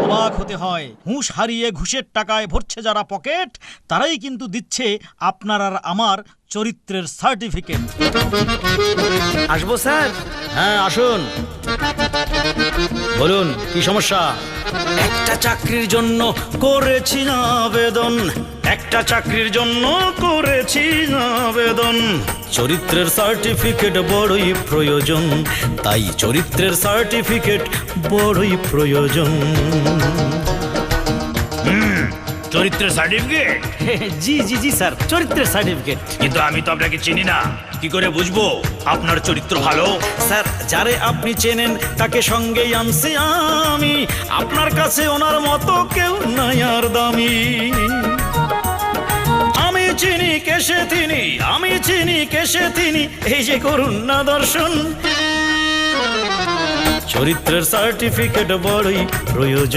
অবাক হতে হয়। হুঁশ হারিয়ে ঘুষের টাকায় ভরছে যারা পকেট, তারাই কিন্তু দিচ্ছে আপনার আর আমার চরিত্রের সার্টিফিকেট। আসবো স্যার? হ্যাঁ আসুন, বলুন কি সমস্যা? একটা চাকরির জন্য করেছি আবেদন, একটা চাকরির জন্য করেছি আবেদন। চরিত্রের সার্টিফিকেট বড়ই প্রয়োজন, তাই চরিত্রের সার্টিফিকেট বড়ই প্রয়োজন। চরিত্রের সার্টিফিকেট? জি জি জি স্যার, চরিত্রের সার্টিফিকেট। কিন্তু আমি তো আপনাকে চিনি না, কি করে বুঝবো আপনার চরিত্র ভালো? স্যার, যারে আপনি চেনেন তাকে সঙ্গেই আনছি আমি, আপনার কাছে ওনার মতো কেউ নাই আর দামি। আমি চিনি কেসে তিনি, আমি চিনি কেসে তিনি, এই যে করুন না দর্শন। চরিত্রের সার্টিফিকেট বড়ই প্রয়োজন।